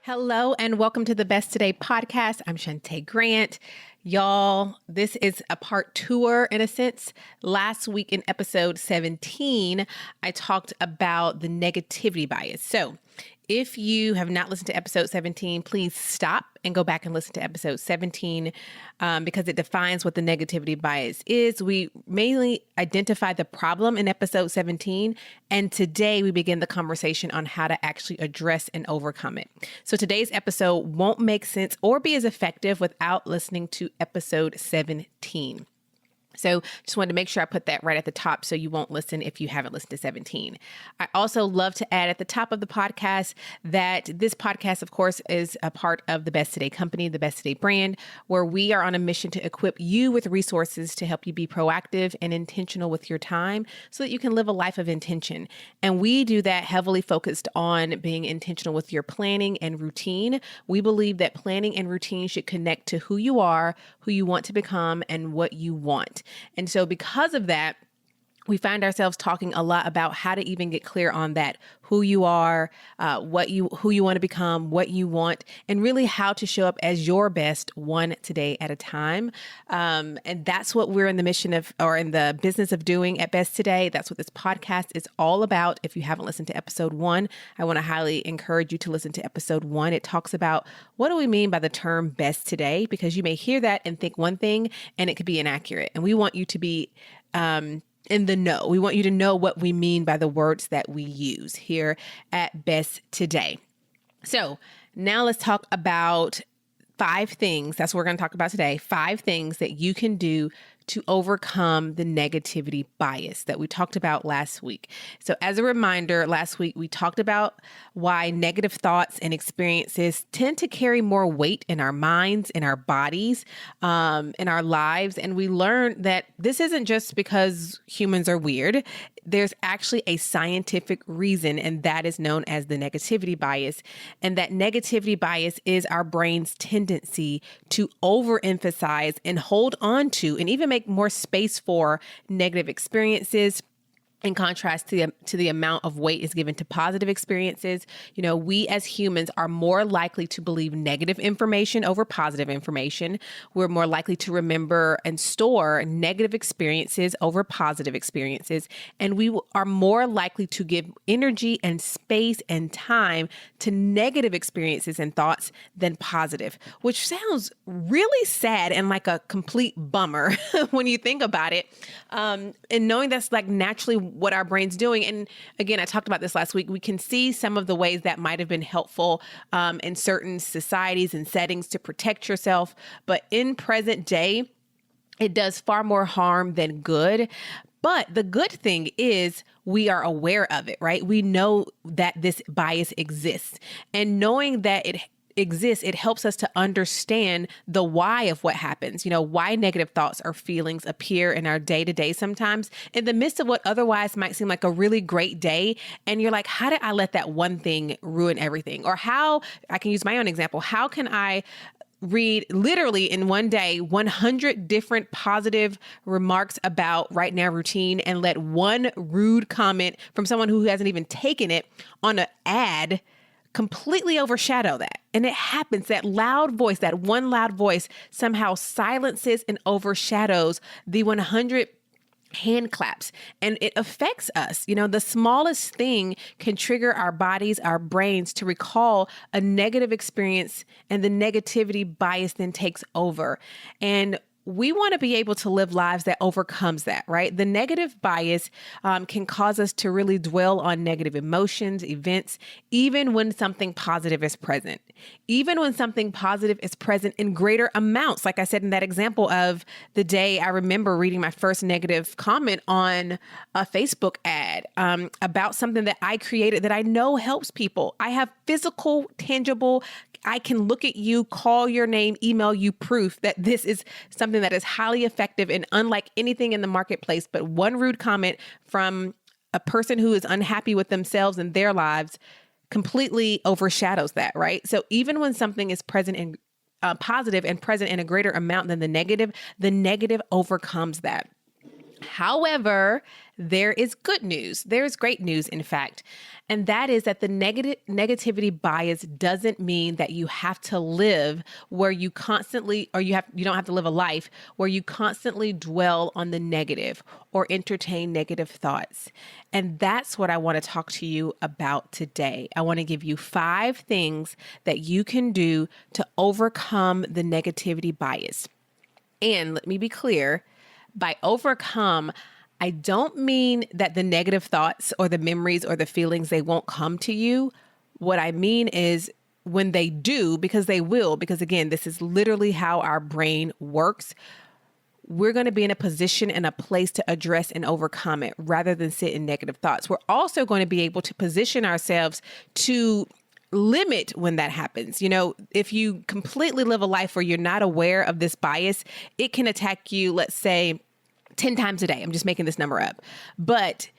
Hello and welcome to the Best Today podcast. I'm Shantae Grant. Y'all, this is a part tour in a sense. Last week in episode 17, I talked about the negativity bias. So if you have not listened to episode 17, please stop and go back and listen to episode 17 because it defines what the negativity bias is. We mainly identify the problem in episode 17, and today we begin the conversation on how to actually address and overcome it. So today's episode won't make sense or be as effective without listening to episode 17. So just wanted to make sure I put that right at the top so you won't listen if you haven't listened to 17. I also love to add at the top of the podcast that this podcast, of course, is a part of the Best Today company, the Best Today brand, where we are on a mission to equip you with resources to help you be proactive and intentional with your time so that you can live a life of intention. And we do that heavily focused on being intentional with your planning and routine. We believe that planning and routine should connect to who you are, who you want to become, and what you want. And so because of that, we find ourselves talking a lot about how to even get clear on that, who you are, who you want to become, what you want, and really how to show up as your best one today at a time. And that's what we're in the mission of, or in the business of doing at Best Today. That's what this podcast is all about. If you haven't listened to episode 1, I want to highly encourage you to listen to episode 1. It talks about what do we mean by the term best today, because you may hear that and think one thing and it could be inaccurate. And we want you to be, in the know. We want you to know what we mean by the words that we use here at Best Today. So now let's talk about 5 things. That's what we're going to talk about today. 5 things that you can do to overcome the negativity bias that we talked about last week. So as a reminder, last week we talked about why negative thoughts and experiences tend to carry more weight in our minds, in our bodies, in our lives. And we learned that this isn't just because humans are weird. There's actually a scientific reason, and that is known as the negativity bias. And that negativity bias is our brain's tendency to overemphasize and hold on to and even make more space for negative experiences, in contrast to the amount of weight is given to positive experiences. You know, we as humans are more likely to believe negative information over positive information. We're more likely to remember and store negative experiences over positive experiences. And we are more likely to give energy and space and time to negative experiences and thoughts than positive, which sounds really sad and like a complete bummer when you think about it. And knowing that's like naturally what our brain's doing. And again, I talked about this last week. We can see some of the ways that might have been helpful in certain societies and settings to protect yourself. But in present day, it does far more harm than good. But the good thing is we are aware of it, right? We know that this bias exists. And knowing that it exists, it helps us to understand the why of what happens, you know, why negative thoughts or feelings appear in our day-to-day sometimes in the midst of what otherwise might seem like a really great day. And you're like, how did I let that one thing ruin everything? Or how, I can use my own example, how can I read literally in one day 100 different positive remarks about right now routine and let one rude comment from someone who hasn't even taken it on an ad completely overshadow that. And it happens, that loud voice, that one loud voice somehow silences and overshadows the 100 hand claps, and it affects us. You know, the smallest thing can trigger our bodies, our brains to recall a negative experience, and the negativity bias then takes over. And we want to be able to live lives that overcomes that, right? The negative bias can cause us to really dwell on negative emotions, events, even when something positive is present. Even when something positive is present in greater amounts. Like I said in that example of the day, I remember reading my first negative comment on a Facebook ad about something that I created that I know helps people. I have physical, tangible, I can look at you, call your name, email you proof that this is something that is highly effective and unlike anything in the marketplace. But one rude comment from a person who is unhappy with themselves and their lives completely overshadows that, right? So even when something is present in positive and present in a greater amount than the negative overcomes that. However, there is good news. There is great news, in fact. And that is that the negativity bias doesn't mean that you have to live where you constantly, or you don't have to live a life where you constantly dwell on the negative or entertain negative thoughts. And that's what I want to talk to you about today. I want to give you 5 things that you can do to overcome the negativity bias. And let me be clear, by overcome, I don't mean that the negative thoughts or the memories or the feelings, they won't come to you. What I mean is when they do, because they will, because again, this is literally how our brain works. We're going to be in a position and a place to address and overcome it rather than sit in negative thoughts. We're also going to be able to position ourselves to limit when that happens. You know, if you completely live a life where you're not aware of this bias, it can attack you, let's say, 10 times a day. I'm just making this number up. But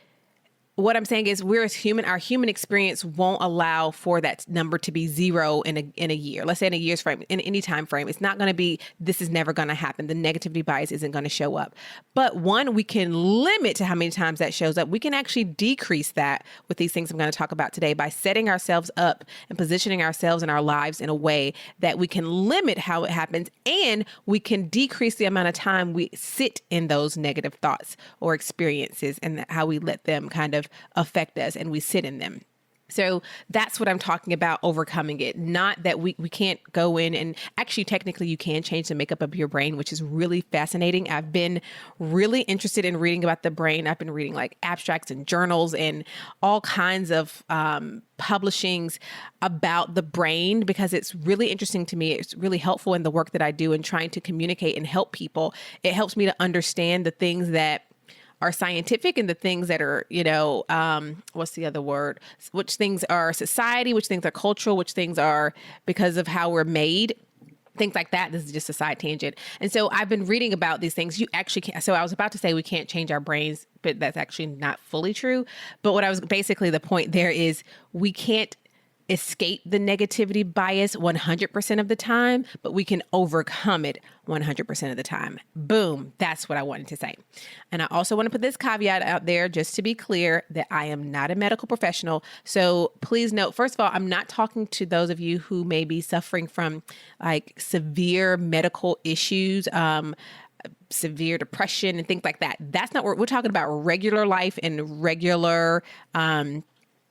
what I'm saying is we're as human, our human experience won't allow for that number to be 0 in a year. Let's say in a year's frame, in any time frame, it's not going to be, this is never going to happen. The negativity bias isn't going to show up. But one, we can limit to how many times that shows up. We can actually decrease that with these things I'm going to talk about today by setting ourselves up and positioning ourselves in our lives in a way that we can limit how it happens, and we can decrease the amount of time we sit in those negative thoughts or experiences and how we let them kind of affect us and we sit in them. So that's what I'm talking about, overcoming it. Not that we can't go in and actually technically you can change the makeup of your brain, which is really fascinating. I've been really interested in reading about the brain. I've been reading like abstracts and journals and all kinds of publishings about the brain because it's really interesting to me. It's really helpful in the work that I do in trying to communicate and help people. It helps me to understand the things that are scientific and the things that are, what's the other word? Which things are society, which things are cultural, which things are because of how we're made. Things like that. This is just a side tangent. And so I've been reading about these things. You actually can't. So I was about to say we can't change our brains, but that's actually not fully true. But what I was basically the point there is we can't escape the negativity bias 100% of the time, but we can overcome it 100% of the time. Boom. That's what I wanted to say. And I also want to put this caveat out there just to be clear that I am not a medical professional. So please note, first of all, I'm not talking to those of you who may be suffering from like severe medical issues, severe depression and things like that. That's not what we're talking about. Regular life and regular,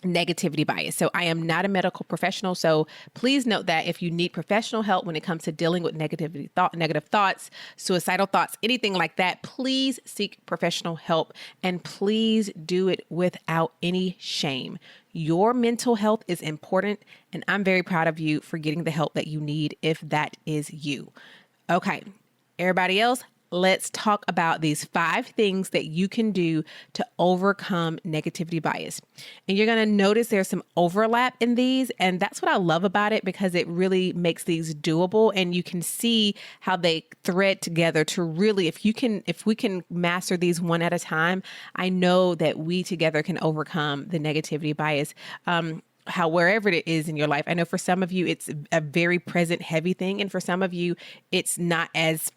negativity bias. So I am not a medical professional. So please note that if you need professional help when it comes to dealing with negative thoughts, suicidal thoughts, anything like that, please seek professional help and please do it without any shame. Your mental health is important, and I'm very proud of you for getting the help that you need if that is you. Okay, everybody else, let's talk about these 5 things that you can do to overcome negativity bias. And you're going to notice there's some overlap in these. And that's what I love about it because it really makes these doable and you can see how they thread together to really, if we can master these one at a time, I know that we together can overcome the negativity bias. Wherever it is in your life. I know for some of you, it's a very present, heavy thing. And for some of you, it's not as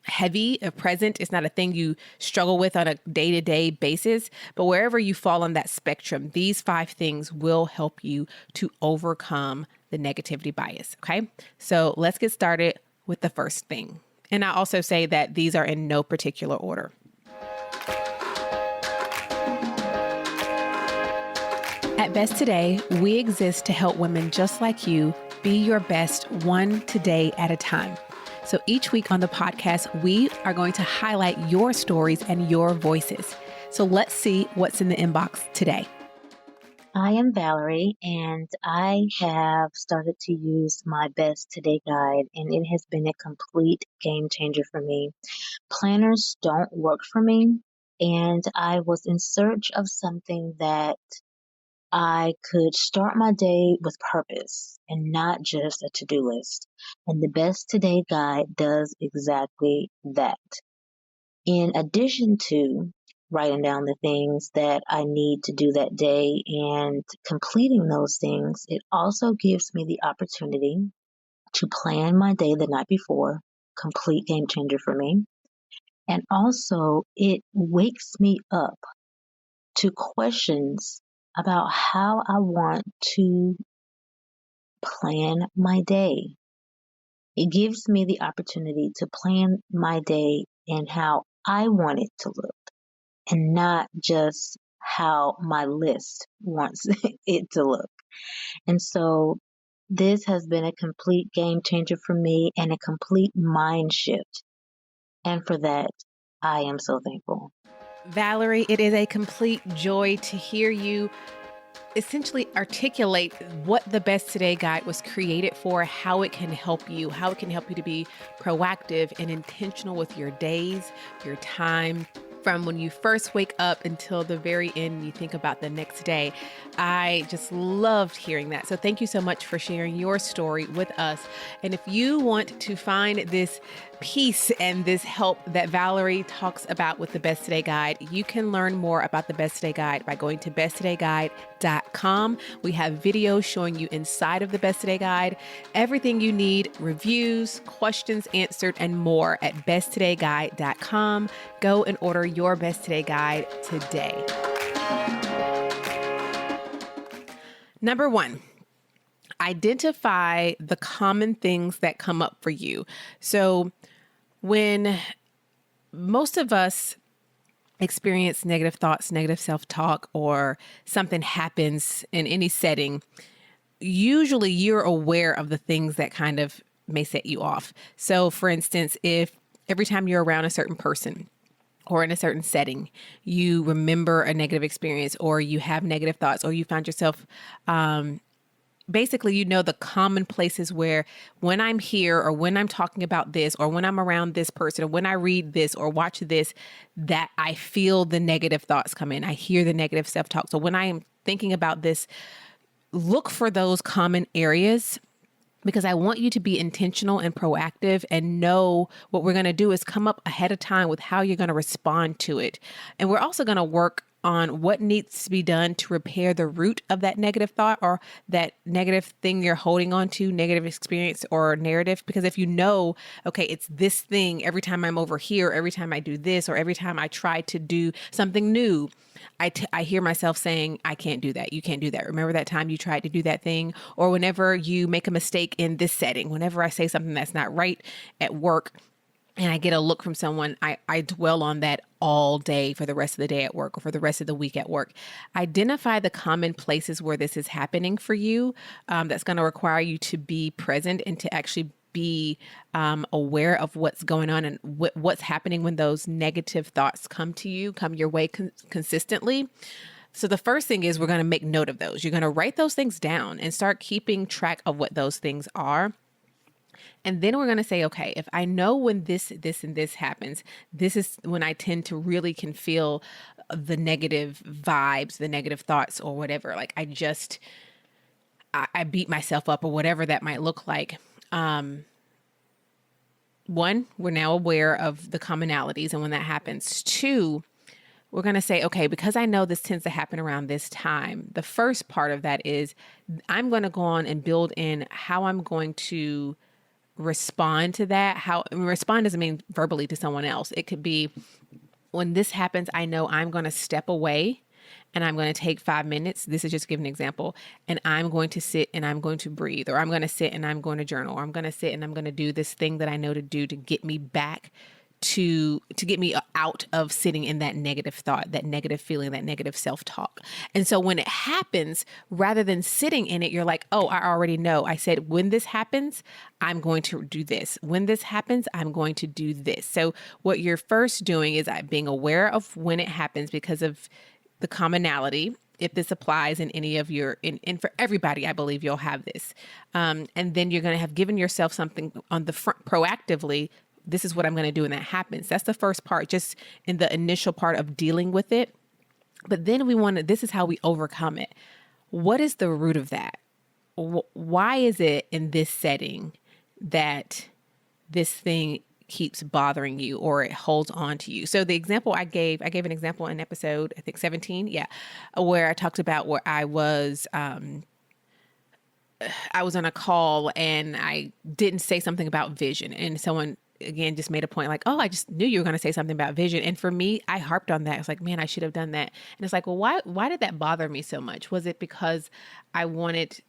heavy or present. It's not a thing you struggle with on a day-to-day basis, but wherever you fall on that spectrum, these 5 things will help you to overcome the negativity bias. Okay. So let's get started with the first thing. And I also say that these are in no particular order. At Best Today, we exist to help women just like you be your best one today at a time. So each week on the podcast, we are going to highlight your stories and your voices. So let's see what's in the inbox today. I am Valerie, and I have started to use my Best Today guide, and it has been a complete game changer for me. Planners don't work for me, and I was in search of something that I could start my day with purpose and not just a to-do list. And the Best Today guide does exactly that. In addition to writing down the things that I need to do that day and completing those things, it also gives me the opportunity to plan my day the night before, complete game changer for me. And also, it wakes me up to questions about how I want to plan my day. It gives me the opportunity to plan my day and how I want it to look, and not just how my list wants it to look. And so this has been a complete game changer for me and a complete mind shift. And for that, I am so thankful. Valerie, it is a complete joy to hear you essentially articulate what the Best Today Guide was created for, how it can help you, to be proactive and intentional with your days, your time, from when you first wake up until the very end, you think about the next day. I just loved hearing that. So thank you so much for sharing your story with us. And if you want to find this peace and this help that Valerie talks about with the Best Today Guide, you can learn more about the Best Today Guide by going to besttodayguide.com. We have videos showing you inside of the Best Today Guide, everything you need, reviews, questions answered, and more at besttodayguide.com. Go and order your Best Today Guide today. Number 1, identify the common things that come up for you. So when most of us experience negative thoughts, negative self-talk, or something happens in any setting, usually you're aware of the things that kind of may set you off. So for instance, if every time you're around a certain person or in a certain setting, you remember a negative experience, or you have negative thoughts, or you find yourself, basically, the common places where when I'm here, or when I'm talking about this, or when I'm around this person, or when I read this or watch this, that I feel the negative thoughts come in. I hear the negative self-talk. So when I am thinking about this, look for those common areas, because I want you to be intentional and proactive and know what we're going to do is come up ahead of time with how you're going to respond to it. And we're also going to work on what needs to be done to repair the root of that negative thought or that negative thing you're holding on to, negative experience or narrative. Because if you know, okay, it's this thing every time I'm over here, every time I do this, or every time I try to do something new, I hear myself saying, I can't do that. You can't do that. Remember that time you tried to do that thing? Or whenever you make a mistake in this setting, whenever I say something that's not right at work and I get a look from someone, I dwell on that all day for the rest of the day at work or for the rest of the week at work. Identify the common places where this is happening for you. That's going to require you to be present and to actually be aware of what's going on and what's happening when those negative thoughts come your way consistently. So the first thing is we're going to make note of those. You're going to write those things down and start keeping track of what those things are. And then we're going to say, okay, if I know when this, and this happens, this is when I tend to really can feel the negative vibes, the negative thoughts or whatever. Like I beat myself up or whatever that might look like. One, we're now aware of the commonalities and when that happens. Two, we're going to say, okay, because I know this tends to happen around this time. The first part of that is I'm going to go on and build in how I'm going to respond to that. Respond doesn't mean verbally to someone else. It could be when this happens, I know I'm going to step away and I'm going to take 5 minutes. This is just giving an example. And I'm going to sit and I'm going to breathe, or I'm going to sit and I'm going to journal, or I'm going to sit and I'm going to do this thing that I know to do to get me back to get me out of sitting in that negative thought, that negative feeling, that negative self-talk. And so when it happens, rather than sitting in it, you're like, oh, I already know. I said, when this happens, I'm going to do this. When this happens, I'm going to do this. So what you're first doing is being aware of when it happens because of the commonality. If this applies in any of your, and for everybody, I believe you'll have this. And then you're going to have given yourself something on the front proactively. This is what I'm going to do when that happens. That's the first part, just in the initial part of dealing with it. But then this is how we overcome it. What is the root of that? Why is it in this setting that this thing keeps bothering you or it holds on to you? So the example I gave an example in episode, I think 17. Yeah. Where I talked about where I was on a call and I didn't say something about vision, and someone again, just made a point like, oh, I just knew you were going to say something about vision. And for me, I harped on that. It's like, man, I should have done that. And it's like, well, why did that bother me so much? Was it because I wanted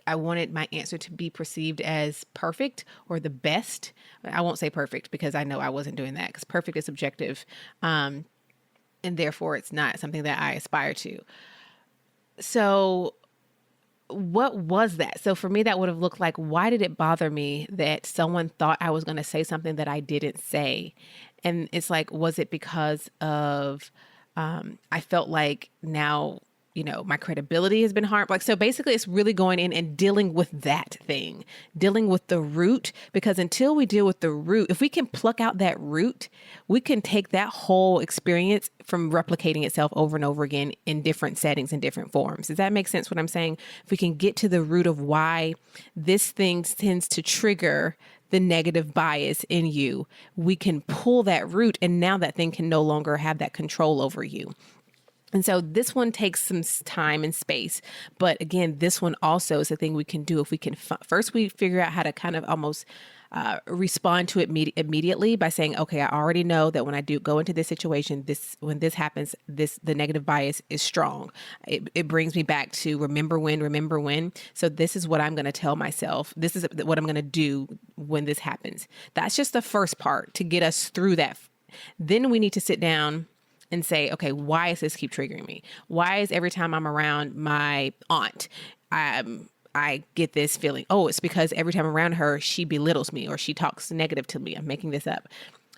my answer to be perceived as perfect or the best? I won't say perfect because I know I wasn't doing that, because perfect is subjective. And therefore it's not something that I aspire to. So what was that? So for me, that would have looked like, why did it bother me that someone thought I was going to say something that I didn't say? And it's like, was it because of, I felt like now, my credibility has been harmed. Like, so basically it's really going in and dealing with that thing, dealing with the root, because until we deal with the root, if we can pluck out that root, we can take that whole experience from replicating itself over and over again in different settings and different forms. Does that make sense what I'm saying? If we can get to the root of why this thing tends to trigger the negative bias in you, we can pull that root, and now that thing can no longer have that control over you. And so this one takes some time and space. But again, this one also is a thing we can do if we can first we figure out how to kind of almost respond to it immediately by saying, okay, I already know that when I do go into this situation, when this happens, the negative bias is strong. It brings me back to remember when. So this is what I'm going to tell myself. This is what I'm going to do when this happens. That's just the first part to get us through that. Then we need to sit down and say, okay, why does this keep triggering me? Why is every time I'm around my aunt, I get this feeling? Oh, it's because every time I'm around her, she belittles me or she talks negative to me. I'm making this up.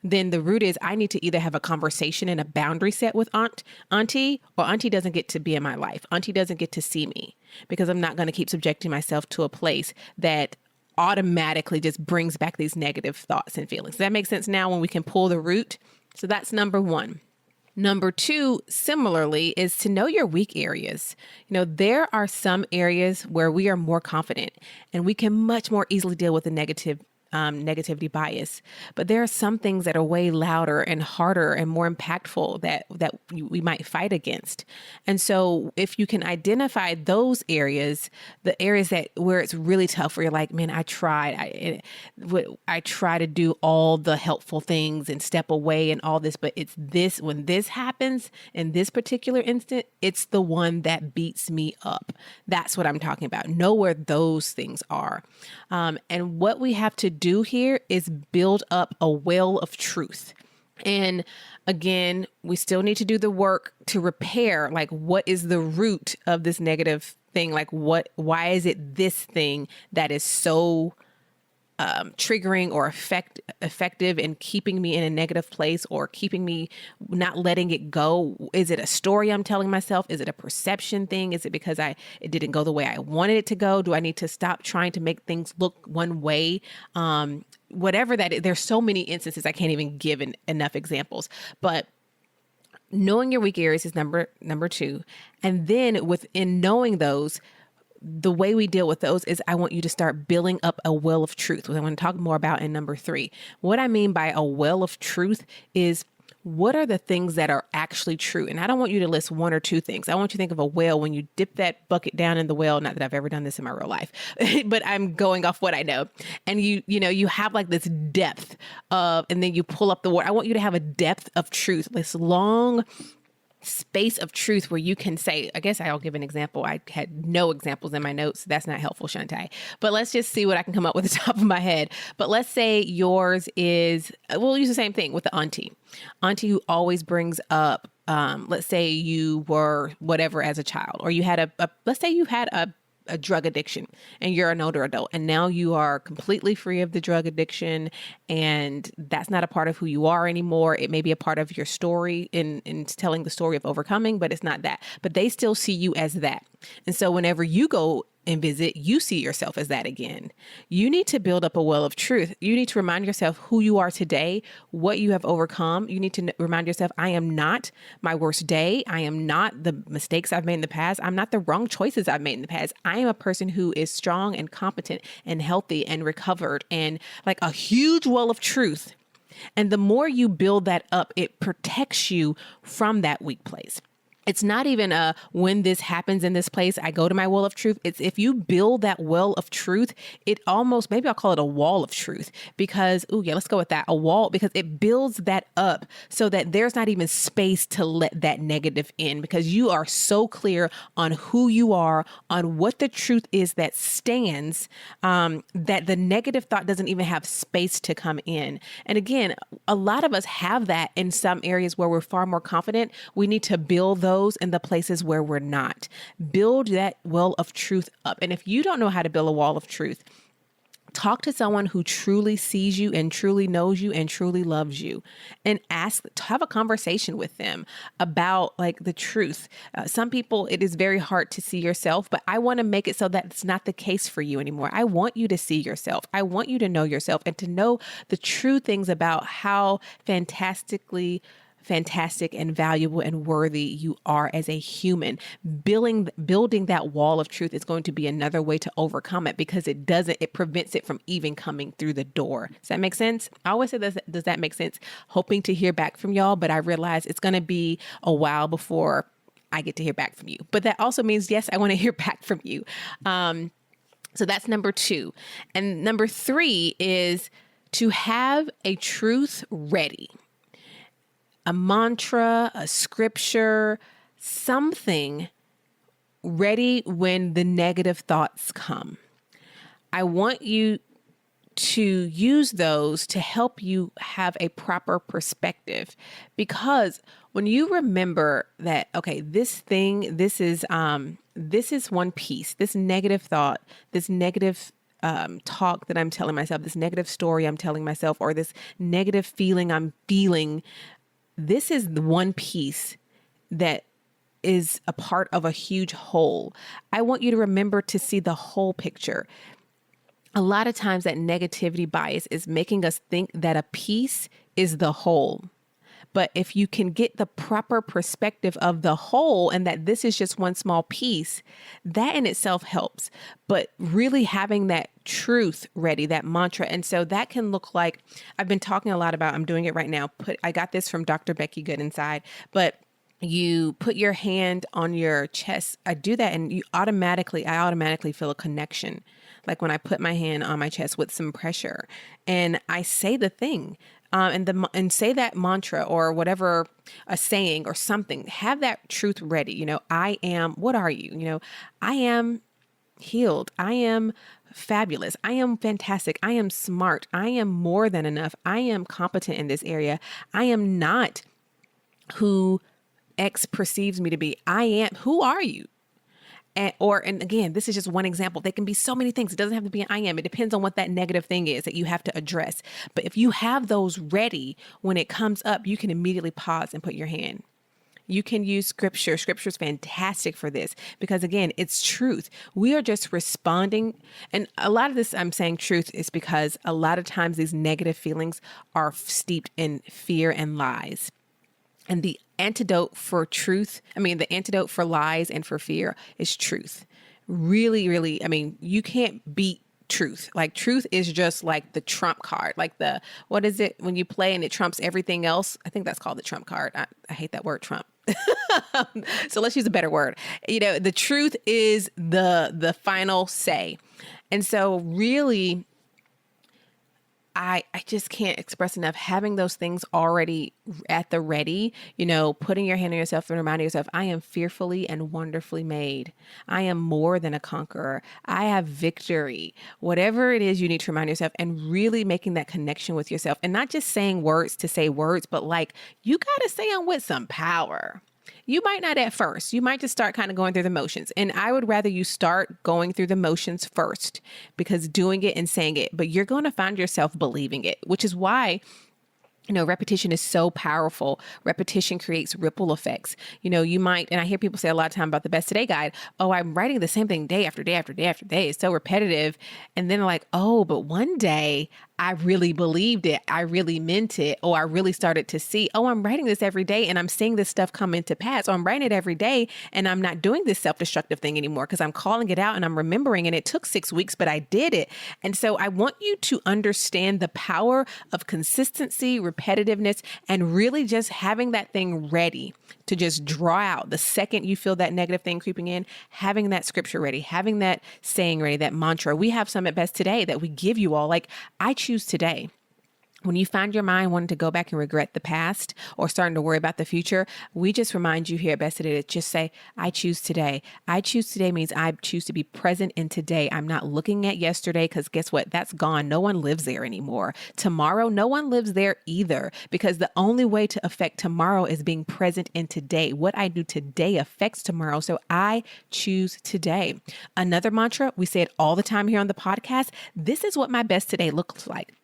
Then the root is I need to either have a conversation and a boundary set with auntie, or auntie doesn't get to be in my life. Auntie doesn't get to see me, because I'm not going to keep subjecting myself to a place that automatically just brings back these negative thoughts and feelings. Does that make sense now when we can pull the root? So that's number one. Number two, similarly, is to know your weak areas. There are some areas where we are more confident and we can much more easily deal with the negativity bias. But there are some things that are way louder and harder and more impactful that we might fight against. And so if you can identify those areas, the areas where it's really tough, where you're like, man, I tried. I try to do all the helpful things and step away and all this, but it's this, when this happens in this particular instant, it's the one that beats me up. That's what I'm talking about. Know where those things are. And what we have to do here is build up a well of truth. And again, we still need to do the work to repair, like, what is the root of this negative thing? Like, why is it this thing that is so triggering or effective in keeping me in a negative place or keeping me not letting it go? Is it a story I'm telling myself? Is it a perception thing? Is it because it didn't go the way I wanted it to go? Do I need to stop trying to make things look one way? Whatever that is, there's so many instances I can't even give enough examples, but knowing your weak areas is number two. And then within knowing those, the way we deal with those is I want you to start building up a well of truth, which I want to talk more about in number three. What I mean by a well of truth is, what are the things that are actually true? And I don't want you to list one or two things. I want you to think of a well when you dip that bucket down in the well. Not that I've ever done this in my real life, but I'm going off what I know. And you have like this depth and then you pull up the water. I want you to have a depth of truth, this long space of truth where you can say, I guess I'll give an example. I had no examples in my notes. That's not helpful, Shantae. But let's just see what I can come up with at the top of my head. But let's say yours is, we'll use the same thing with the auntie who always brings up, let's say you were whatever as a child, or you had let's say you had a drug addiction and you're an older adult and now you are completely free of the drug addiction and that's not a part of who you are anymore. It may be a part of your story in telling the story of overcoming, but it's not that. But they still see you as that. And so whenever you go and visit, you see yourself as that again. You need to build up a well of truth. You need to remind yourself who you are today, what you have overcome. You need to remind yourself, I am not my worst day. I am not the mistakes I've made in the past. I'm not the wrong choices I've made in the past. I am a person who is strong and competent and healthy and recovered, and like a huge well of truth. And the more you build that up, it protects you from that weak place. It's not even a when this happens in this place, I go to my well of truth. It's if you build that well of truth, it almost, maybe I'll call it a wall of truth because, oh yeah, let's go with that. A wall, because it builds that up so that there's not even space to let that negative in, because you are so clear on who you are, on what the truth is that stands, that the negative thought doesn't even have space to come in. And again, a lot of us have that in some areas where we're far more confident. We need to build those in the places where we're not. Build that well of truth up. And if you don't know how to build a wall of truth, talk to someone who truly sees you and truly knows you and truly loves you, and have a conversation with them about like the truth. Some people, it is very hard to see yourself, but I want to make it so that it's not the case for you anymore. I want you to see yourself. I want you to know yourself and to know the true things about how fantastic and valuable and worthy you are as a human. Building that wall of truth is going to be another way to overcome it, because it prevents it from even coming through the door. Does that make sense? I always say, does that make sense? Hoping to hear back from y'all, but I realize it's going to be a while before I get to hear back from you. But that also means, yes, I want to hear back from you. So that's number 2. And number 3 is to have a truth ready. A mantra, a scripture, something ready when the negative thoughts come. I want you to use those to help you have a proper perspective, because when you remember that, okay, this is one piece, this negative thought, this negative talk that I'm telling myself, this negative story I'm telling myself, or this negative feeling I'm feeling, this is the one piece that is a part of a huge whole. I want you to remember to see the whole picture. A lot of times that negativity bias is making us think that a piece is the whole. But if you can get the proper perspective of the whole and that this is just one small piece, that in itself helps. But really having that truth ready, that mantra. And so that can look like, I've been talking a lot about, I'm doing it right now. I got this from Dr. Becky Good Inside, but you put your hand on your chest. I do that and I automatically feel a connection. Like when I put my hand on my chest with some pressure and I say the thing, and say that mantra or whatever, a saying or something, have that truth ready. I am, what are you? I am healed. I am fabulous. I am fantastic. I am smart. I am more than enough. I am competent in this area. I am not who X perceives me to be. I am, who are you? And again, this is just one example. They can be so many things. It doesn't have to be an I am. It depends on what that negative thing is that you have to address. But if you have those ready, when it comes up, you can immediately pause and put your hand. You can use scripture. Scripture is fantastic for this because, again, it's truth. We are just responding. And a lot of this, I'm saying truth, is because a lot of times these negative feelings are steeped in fear and lies. And the antidote for lies and for fear is truth. Really, really, you can't beat truth. Like truth is just like the trump card, like what is it when you play and it trumps everything else? I think that's called the trump card. I hate that word, trump. So let's use a better word. The truth is the final say. And so really, I just can't express enough having those things already at the ready, putting your hand on yourself and reminding yourself, I am fearfully and wonderfully made. I am more than a conqueror. I have victory. Whatever it is you need to remind yourself, and really making that connection with yourself, and not just saying words to say words, but like you got to say them with some power. You might not at first. You might just start kind of going through the motions. And I would rather you start going through the motions first, because doing it and saying it, but you're going to find yourself believing it, which is why repetition is so powerful. Repetition creates ripple effects. You might, and I hear people say a lot of time about the Best Today guide, oh, I'm writing the same thing day after day after day after day. It's so repetitive. And then like, oh, but one day I really believed it. I really meant it. Or I really started to see, oh, I'm writing this every day and I'm seeing this stuff come into pass. Or I'm writing it every day and I'm not doing this self-destructive thing anymore because I'm calling it out and I'm remembering, and it took 6 weeks, but I did it. And so I want you to understand the power of consistency, repetitiveness, and really just having that thing ready to just draw out the second you feel that negative thing creeping in, having that scripture ready, having that saying ready, that mantra. We have some at Best Today that we give you all, like, I choose today. When you find your mind wanting to go back and regret the past or starting to worry about the future, we just remind you here at Best Today to just say, I choose today. I choose today means I choose to be present in today. I'm not looking at yesterday because guess what? That's gone. No one lives there anymore. Tomorrow, no one lives there either, because the only way to affect tomorrow is being present in today. What I do today affects tomorrow. So I choose today. Another mantra, we say it all the time here on the podcast. This is what my best today looks like.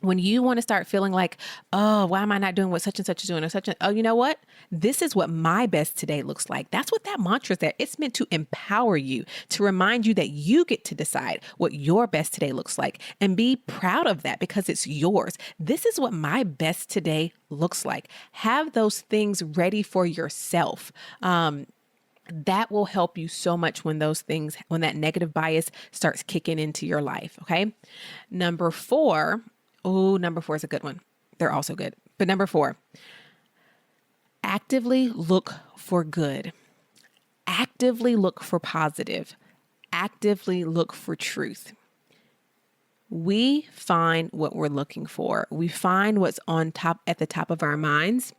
When you want to start feeling like, oh, why am I not doing what such and such is doing, or oh, you know what? This is what my best today looks like. That's what that mantra is there. It's meant to empower you, to remind you that you get to decide what your best today looks like, and be proud of that because it's yours. This is what my best today looks like. Have those things ready for yourself. That will help you so much when that negative bias starts kicking into your life. Okay. Number 4. Oh, number 4 is a good one. They're also good. But number 4, actively look for good. Actively look for positive. Actively look for truth. We find what we're looking for. We find what's at the top of our minds.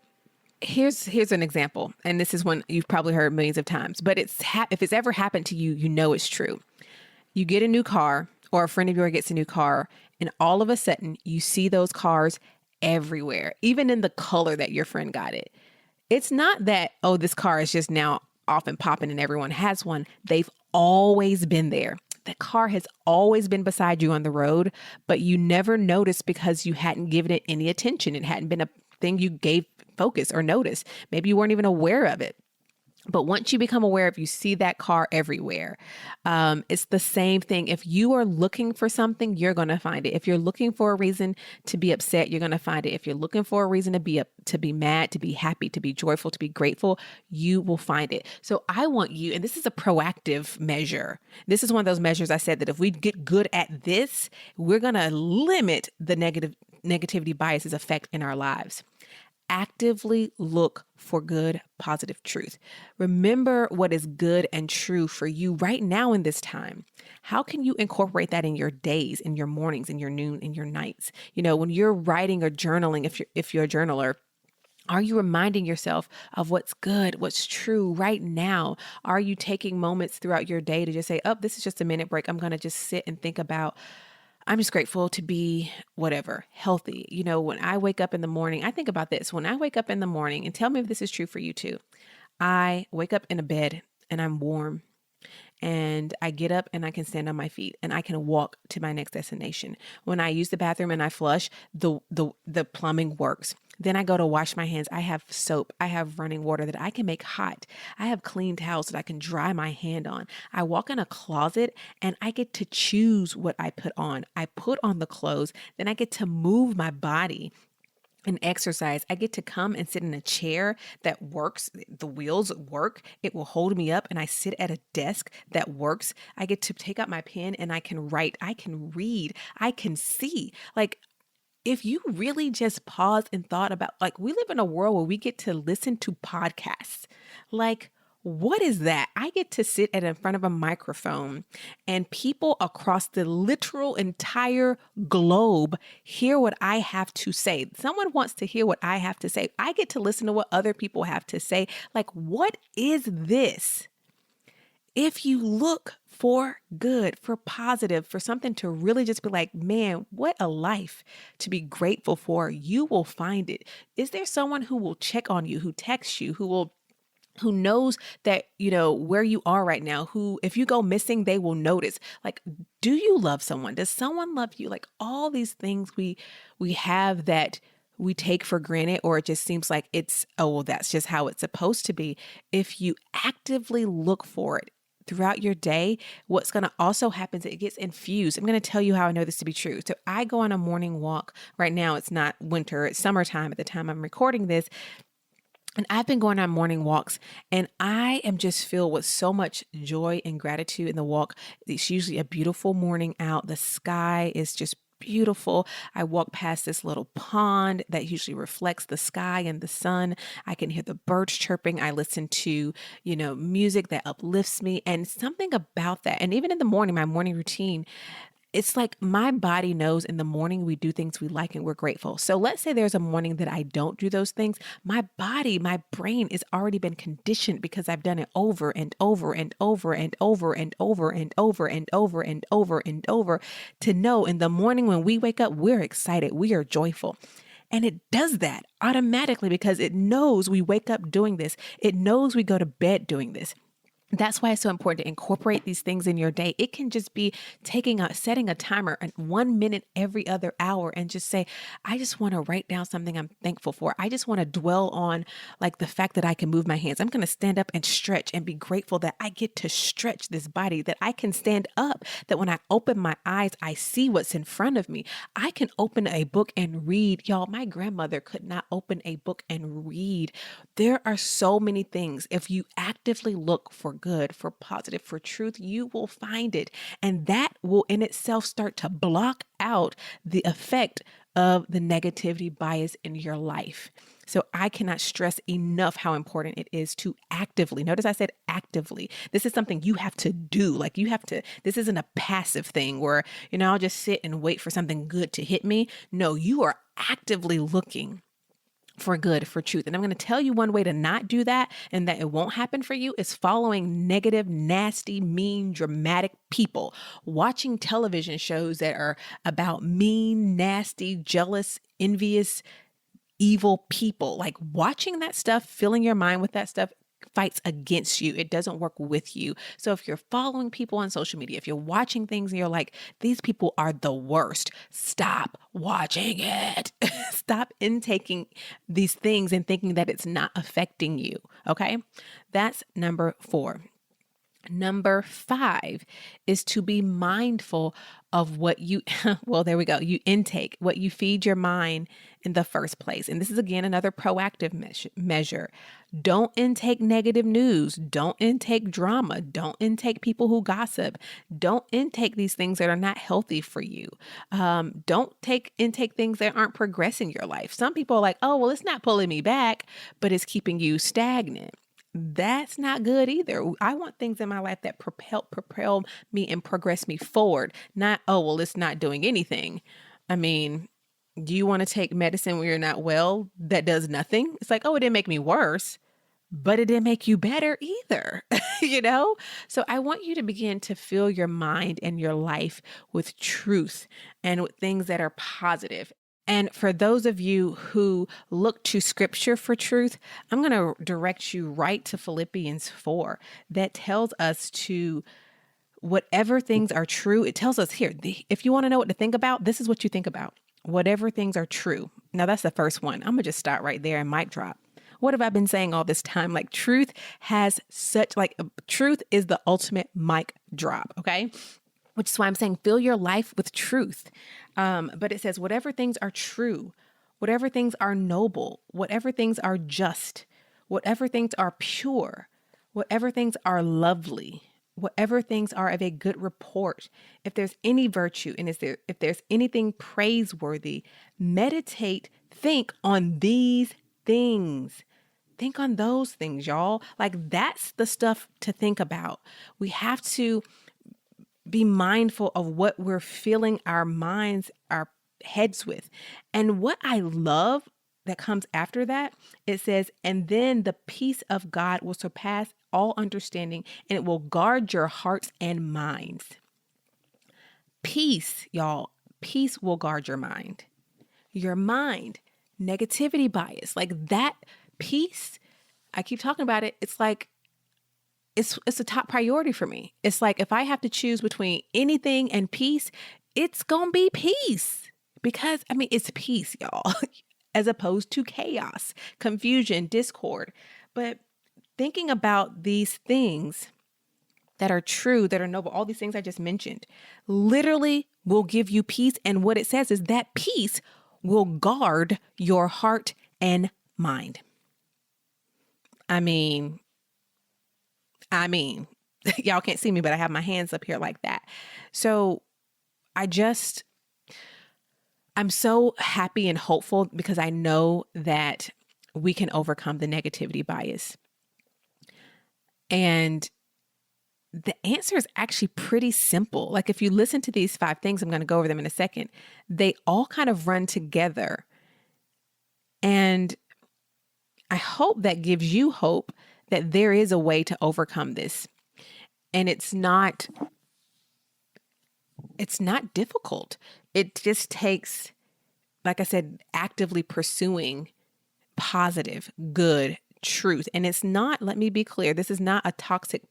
Here's an example. And this is one you've probably heard millions of times, but if it's ever happened to you, you know it's true. You get a new car, or a friend of yours gets a new car, and all of a sudden you see those cars everywhere, even in the color that your friend got it. It's not that, oh, this car is just now off and popping and everyone has one. They've always been there. The car has always been beside you on the road, but you never noticed because you hadn't given it any attention. It hadn't been a thing you gave focus or notice. Maybe you weren't even aware of it. But once you become aware of, you see that car everywhere. It's the same thing. If you are looking for something, you're going to find it. If you're looking for a reason to be upset, you're going to find it. If you're looking for a reason to be mad, to be happy, to be joyful, to be grateful, you will find it. So I want you, and this is a proactive measure. This is one of those measures I said that if we get good at this, we're going to limit the negativity bias's effect in our lives. Actively look for good, positive truth. Remember what is good and true for you right now in this time. How can you incorporate that in your days, in your mornings, in your noon, in your nights? You know, when you're writing or journaling, if you're a journaler, are you reminding yourself of what's good, what's true right now? Are you taking moments throughout your day to just say, oh, this is just a minute break. I'm going to just sit and think about, I'm just grateful to be whatever, healthy. You know, when I wake up in the morning, I think about this. When I wake up in the morning, and tell me if this is true for you too. I wake up in a bed and I'm warm, and I get up and I can stand on my feet and I can walk to my next destination. When I use the bathroom and I flush, the plumbing works. Then I go to wash my hands. I have soap. I have running water that I can make hot. I have clean towels that I can dry my hand on. I walk in a closet and I get to choose what I put on. I put on the clothes, then I get to move my body and exercise. I get to come and sit in a chair that works. The wheels work. It will hold me up, and I sit at a desk that works. I get to take out my pen and I can write. I can read. I can see. Like, if you really just pause and thought about, like, we live in a world where we get to listen to podcasts. Like, what is that? I get to sit in front of a microphone and people across the literal entire globe hear what I have to say. Someone wants to hear what I have to say. I get to listen to what other people have to say. Like, what is this? If you look for good, for positive, for something to really just be like, man, what a life to be grateful for, you will find it. Is there someone who will check on you, who texts you, who knows that, you know, where you are right now, who, if you go missing, they will notice? Like, do you love someone? Does someone love you? Like, all these things we have that we take for granted, or it just seems like it's, oh, well, that's just how it's supposed to be. If you actively look for it throughout your day, what's going to also happen is it gets infused. I'm going to tell you how I know this to be true. So I go on a morning walk. Right now, it's not winter, it's summertime at the time I'm recording this. And I've been going on morning walks, and I am just filled with so much joy and gratitude in the walk. It's usually a beautiful morning out. The sky is just beautiful. I walk past this little pond that usually reflects the sky and the sun. I can hear the birds chirping. I listen to, music that uplifts me, and something about that. And even in the morning, my morning routine, it's like my body knows in the morning we do things we like and we're grateful. So let's say there's a morning that I don't do those things. My body, my brain is already been conditioned because I've done it over and over and over and over and over and over and over and over and over to know in the morning when we wake up, we're excited, we are joyful. And it does that automatically because it knows we wake up doing this. It knows we go to bed doing this. That's why it's so important to incorporate these things in your day. It can just be setting a timer at 1 minute every other hour and just say, I just want to write down something I'm thankful for. I just want to dwell on like the fact that I can move my hands. I'm going to stand up and stretch and be grateful that I get to stretch this body, that I can stand up, that when I open my eyes, I see what's in front of me. I can open a book and read. Y'all, my grandmother could not open a book and read. There are so many things. If you actively look for good, for positive, for truth, you will find it. And that will in itself start to block out the effect of the negativity bias in your life. So I cannot stress enough how important it is to actively, notice I said actively. This is something you have to do. Like this isn't a passive thing where, I'll just sit and wait for something good to hit me. No, you are actively looking for good, for truth. And I'm going to tell you one way to not do that and that it won't happen for you is following negative, nasty, mean, dramatic people, watching television shows that are about mean, nasty, jealous, envious, evil people. Like watching that stuff, filling your mind with that stuff fights against you. It doesn't work with you. So if you're following people on social media, if you're watching things and you're like, these people are the worst, stop watching it. Stop intaking these things and thinking that it's not affecting you. Okay. That's number 4. Number 5 is to be mindful of what you, well, there we go. You intake, what you feed your mind in the first place. And this is again, another proactive measure. Don't intake negative news. Don't intake drama. Don't intake people who gossip. Don't intake these things that are not healthy for you. Don't intake things that aren't progressing your life. Some people are like, oh, well, it's not pulling me back, but it's keeping you stagnant. That's not good either. I want things in my life that propel me and progress me forward. Not, oh, well, it's not doing anything. I mean, do you want to take medicine when you're not well that does nothing? It's like, oh, it didn't make me worse, but it didn't make you better either, So I want you to begin to fill your mind and your life with truth and with things that are positive. And for those of you who look to scripture for truth, I'm going to direct you right to Philippians 4 that tells us to whatever things are true. It tells us here, if you want to know what to think about, this is what you think about. Whatever things are true. Now that's the first one. I'm going to just start right there and mic drop. What have I been saying all this time? Like truth is the ultimate mic drop. Okay. Which is why I'm saying fill your life with truth. But it says, whatever things are true, whatever things are noble, whatever things are just, whatever things are pure, whatever things are lovely, whatever things are of a good report, if there's any virtue and if there's anything praiseworthy, think on these things. Think on those things, y'all. Like that's the stuff to think about. We have to be mindful of what we're filling our minds, our heads with. And what I love that comes after that, it says, and then the peace of God will surpass all understanding, and it will guard your hearts and minds. Peace, y'all. Peace will guard your mind. Your mind, negativity bias, like that peace, I keep talking about it. It's like, it's a top priority for me. It's like if I have to choose between anything and peace, it's going to be peace because it's peace, y'all, as opposed to chaos, confusion, discord. But thinking about these things that are true, that are noble, all these things I just mentioned, literally will give you peace. And what it says is that peace will guard your heart and mind. Y'all can't see me, but I have my hands up here like that. So I'm so happy and hopeful because I know that we can overcome the negativity bias. And the answer is actually pretty simple. Like if you listen to these 5 things, I'm going to go over them in a second. They all kind of run together. And I hope that gives you hope that there is a way to overcome this. And it's not difficult. It just takes, like I said, actively pursuing positive, good truth. And it's not, let me be clear, this is not a toxic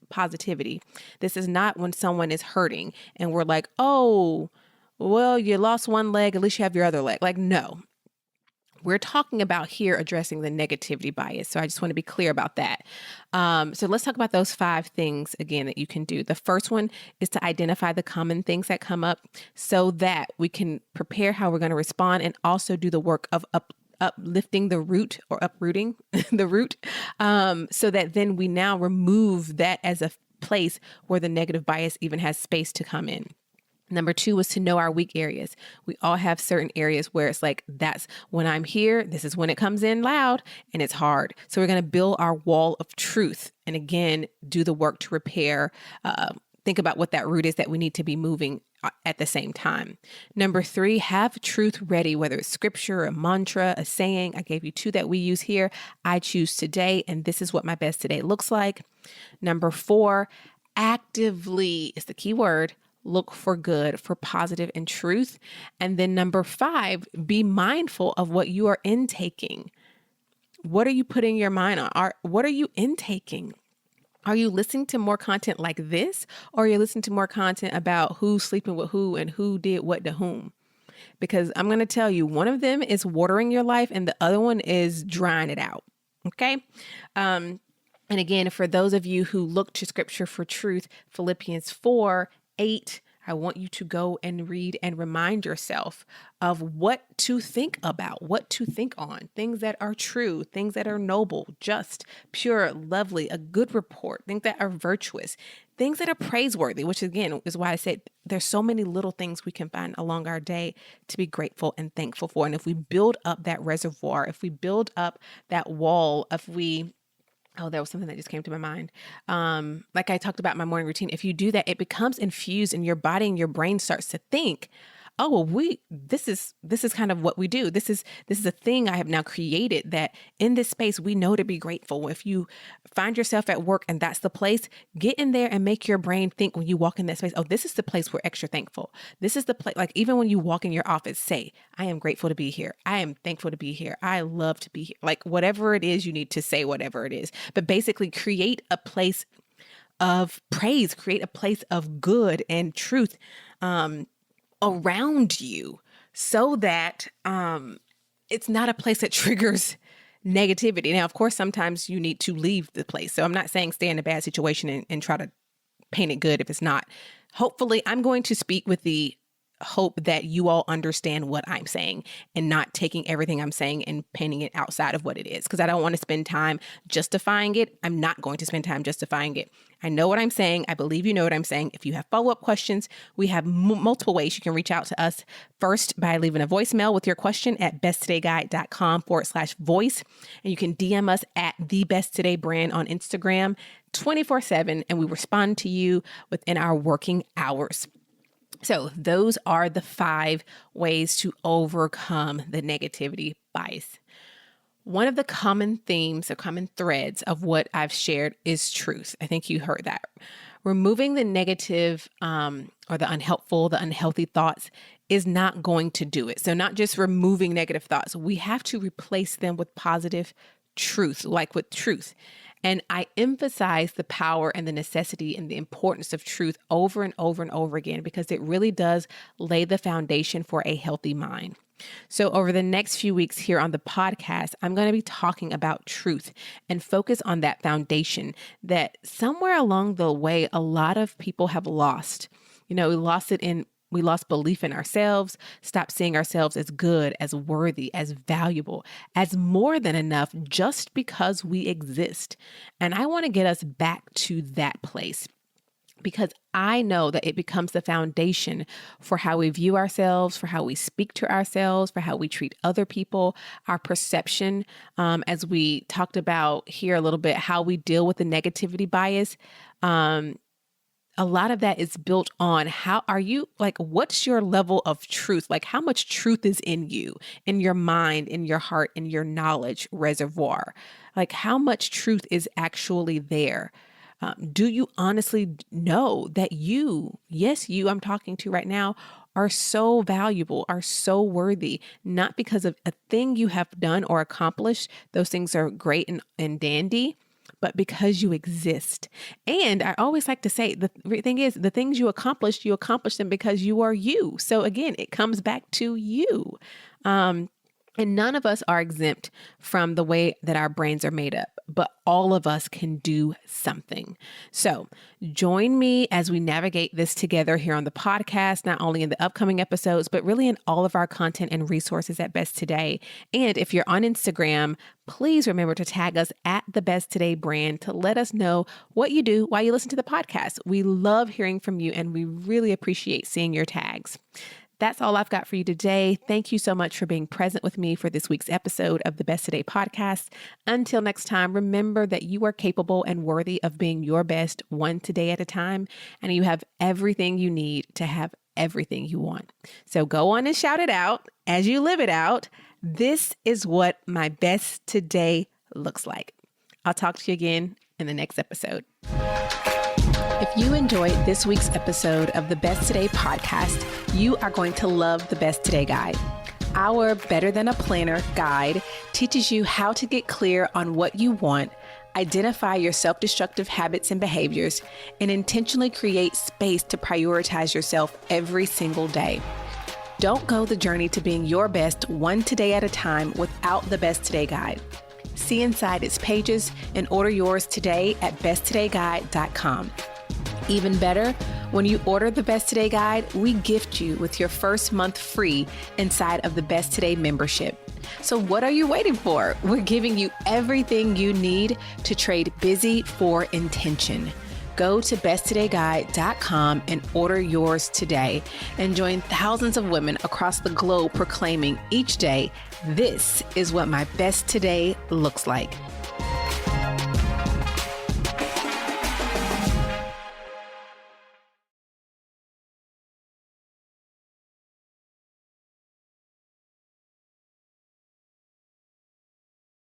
positivity. This is not when someone is hurting and we're like, oh, well, you lost one leg, at least you have your other leg. Like, no. We're talking about here addressing the negativity bias. So I just want to be clear about that. So let's talk about those 5 things again that you can do. The first one is to identify the common things that come up so that we can prepare how we're going to respond and also do the work of uplifting the root or uprooting the root, so that then we now remove that as a place where the negative bias even has space to come in. Number 2 was to know our weak areas. We all have certain areas where it's like, that's when I'm here, this is when it comes in loud and it's hard. So we're going to build our wall of truth and again, do the work to repair, think about what that root is that we need to be moving at the same time. Number 3, have truth ready, whether it's scripture, a mantra, a saying. I gave you 2 that we use here. I choose today, and this is what my best today looks like. Number 4, actively is the key word. Look for good, for positive and truth. And then number 5, be mindful of what you are intaking. What are you putting your mind on? What are you intaking? Are you listening to more content like this, or are you listening to more content about who's sleeping with who and who did what to whom? Because I'm going to tell you, one of them is watering your life and the other one is drying it out. Okay. And again, for those of you who look to scripture for truth, Philippians 4:8, I want you to go and read and remind yourself of what to think about, what to think on, things that are true, things that are noble, just, pure, lovely, a good report, things that are virtuous, things that are praiseworthy, which again is why I said there's so many little things we can find along our day to be grateful and thankful for. And if we build up that reservoir, if we build up that wall, oh, there was something that just came to my mind. Like I talked about my morning routine. If you do that, it becomes infused in your body and your brain starts to think, oh, well, this is kind of what we do. This is a thing I have now created that in this space, we know to be grateful. If you find yourself at work and that's the place, get in there and make your brain think when you walk in that space, oh, this is the place we're extra thankful. This is the place, like even when you walk in your office, say, I am grateful to be here. I am thankful to be here. I love to be here. Like whatever it is, you need to say whatever it is, but basically create a place of praise, create a place of good and truth, around you so that it's not a place that triggers negativity. Now, of course, sometimes you need to leave the place. So I'm not saying stay in a bad situation and try to paint it good if it's not. Hopefully, I'm going to speak with the hope that you all understand what I'm saying and not taking everything I'm saying and painting it outside of what it is. Because I don't want to spend time justifying it. I'm not going to spend time justifying it. I know what I'm saying. I believe you know what I'm saying. If you have follow-up questions, we have multiple ways you can reach out to us. First, by leaving a voicemail with your question at besttodayguide.com/voice. And you can DM us at the Best Today brand on Instagram 24/7. And we respond to you within our working hours. So those are the 5 ways to overcome the negativity bias. One of the common themes or common threads of what I've shared is truth. I think you heard that. Removing the negative or the unhelpful, the unhealthy thoughts is not going to do it. So not just removing negative thoughts, we have to replace them with positive truth, like with truth. And I emphasize the power and the necessity and the importance of truth over and over and over again, because it really does lay the foundation for a healthy mind. So over the next few weeks here on the podcast, I'm going to be talking about truth and focus on that foundation that somewhere along the way, a lot of people have lost. We lost belief in ourselves, stopped seeing ourselves as good, as worthy, as valuable, as more than enough just because we exist. And I want to get us back to that place. because I know that it becomes the foundation for how we view ourselves, for how we speak to ourselves, for how we treat other people, our perception, as we talked about here a little bit, how we deal with the negativity bias. A lot of that is built on how are you, like, what's your level of truth? Like, how much truth is in you, in your mind, in your heart, in your knowledge reservoir? Like, how much truth is actually there? Do you honestly know that you, yes, you I'm talking to right now, are so valuable, are so worthy, not because of a thing you have done or accomplished? Those things are great and dandy, but because you exist. And I always like to say, the thing is, the things you accomplish them because you are you. So again, it comes back to you. And none of us are exempt from the way that our brains are made up, but all of us can do something. So join me as we navigate this together here on the podcast, not only in the upcoming episodes, but really in all of our content and resources at Best Today. And if you're on Instagram, please remember to tag us at the Best Today brand to let us know what you do while you listen to the podcast. We love hearing from you, and we really appreciate seeing your tags. That's all I've got for you today. Thank you so much for being present with me for this week's episode of the Best Today podcast. Until next time, remember that you are capable and worthy of being your best one today at a time, and you have everything you need to have everything you want. So go on and shout it out as you live it out. This is what my best today looks like. I'll talk to you again in the next episode. If you enjoyed this week's episode of the Best Today podcast, you are going to love the Best Today guide. Our Better Than a Planner guide teaches you how to get clear on what you want, identify your self-destructive habits and behaviors, and intentionally create space to prioritize yourself every single day. Don't go the journey to being your best one today at a time without the Best Today guide. See inside its pages and order yours today at besttodayguide.com. Even better, when you order the Best Today guide, we gift you with your first month free inside of the Best Today membership. So what are you waiting for? We're giving you everything you need to trade busy for intention. Go to besttodayguide.com and order yours today and join thousands of women across the globe proclaiming each day, this is what my best today looks like.